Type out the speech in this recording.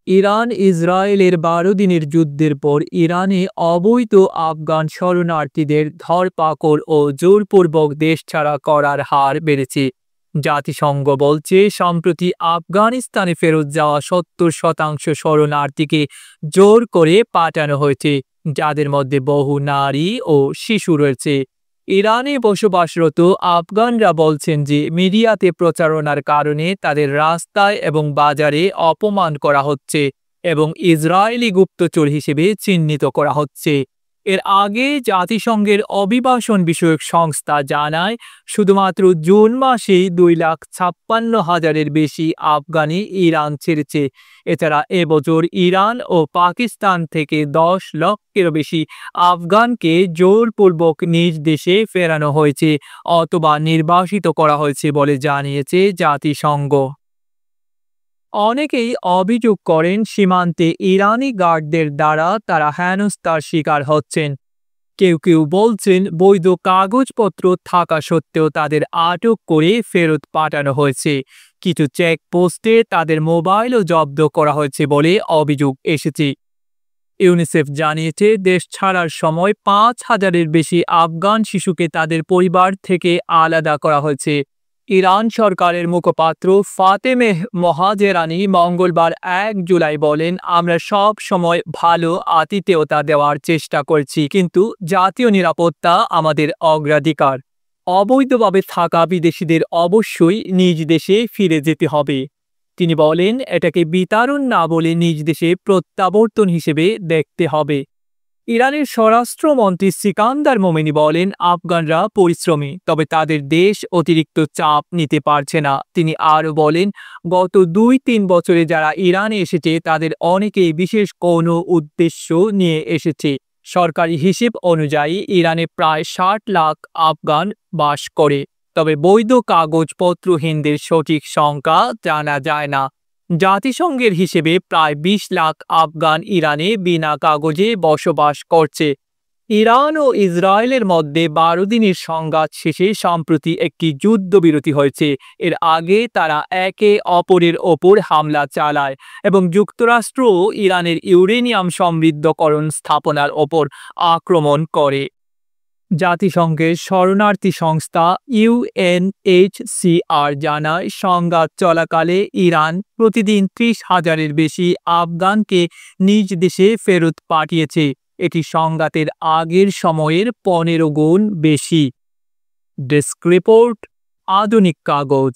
Iran ইসরায়েলের ১২ দিনের যুদ্ধের পর ইরানে অবৈধ আফগান শরণার্থীদের ধরপাকড় ও জোরপূর্বক দেশ ছাড়া করার হার বেড়েছে। জাতিসংঘ বলছে সম্প্রতি আফগানিস্তানে ফেরত যাওয়া ৭০% শরণার্থীকে জোর করে পাঠানো হয়েছে, যাদের মধ্যে বহু নারী ও শিশু রয়েছে। ইরানে বসবাসরত আফগানরা বলছেন যে মিডিয়াতে প্রচারণার কারণে তাদের রাস্তায় এবং বাজারে অপমান করা হচ্ছে এবং ইসরায়েলি গুপ্তচর হিসেবে চিহ্নিত করা হচ্ছে। এর আগে জাতিসংঘের অভিবাসন বিষয়ক সংস্থা জানায় শুধুমাত্র জুন মাসেই ২,৫৬,০০০-এর বেশি আফগানি ইরান ছেড়েছে। এছাড়া এবছর ইরান ও পাকিস্তান থেকে ১০ লক্ষেরও বেশি আফগানকে জোরপূর্বক নিজ দেশে ফেরানো হয়েছে অথবা নির্বাসিত করা হয়েছে বলে জানিয়েছে জাতিসংঘ। অনেকেই অভিযোগ করেন সীমান্তে ইরানি গার্ডদের দ্বারা তারা হেনস্থার শিকার হচ্ছেন। কেউ কেউ বলছেন বৈধ কাগজপত্র থাকা সত্ত্বেও তাদের আটক করে ফেরত পাঠানো হয়েছে। কিছু চেকপোস্টে তাদের মোবাইলও জব্দ করা হয়েছে বলে অভিযোগ এসেছে। ইউনিসেফ জানিয়েছে দেশ ছাড়ার সময় ৫,০০০-এর বেশি আফগান শিশুকে তাদের পরিবার থেকে আলাদা করা হয়েছে। ইরান সরকারের মুখপাত্র ফাতেমেহ মহাজেরানি মঙ্গলবার ১ জুলাই বলেন, আমরা সব সময় ভালো আতিথেয়তা দেওয়ার চেষ্টা করছি, কিন্তু জাতীয় নিরাপত্তা আমাদের অগ্রাধিকার। অবৈধভাবে থাকা বিদেশিদের অবশ্যই নিজ দেশে ফিরে যেতে হবে। তিনি বলেন এটাকে বিতাড়ন না বলে নিজ দেশে প্রত্যাবর্তন হিসেবে দেখতে হবে। ইরানের স্বরাষ্ট্রমন্ত্রী সিকান্দার মোমেনি বলেন আফগানরা পরিশ্রমী, তবে তাদের দেশ অতিরিক্ত চাপ নিতে পারছে না। তিনি আরও বলেন গত ২-৩ বছরে যারা ইরানে এসেছে তাদের অনেকেই বিশেষ কোনো উদ্দেশ্য নিয়ে এসেছে। সরকারি হিসেব অনুযায়ী ইরানে প্রায় ৬০ লাখ আফগান বাস করে, তবে বৈধ কাগজপত্রহীনদের সঠিক সংখ্যা জানা যায় না। জাতিসংঘের হিসেবে প্রায় ২০ লাখ আফগান ইরানে বিনা কাগজে বসবাস করছে। ইরান ও ইসরায়েলের মধ্যে ১২ দিনের সংঘাত শেষে সম্প্রতি একটি যুদ্ধবিরতি হয়েছে। এর আগে তারা একে অপরের ওপর হামলা চালায় এবং যুক্তরাষ্ট্রও ইরানের ইউরেনিয়াম সমৃদ্ধকরণ স্থাপনার ওপর আক্রমণ করে। জাতিসংঘের শরণার্থী সংস্থা ইউএনএইচসিআর জানায় সংঘাত চলাকালে ইরান প্রতিদিন ৩০,০০০-এর বেশি আফগানকে নিজ দেশে ফেরত পাঠিয়েছে। এটি সংঘাতের আগের সময়ের ১৫ গুণ বেশি। ডেস্ক রিপোর্ট, আধুনিক কাগজ।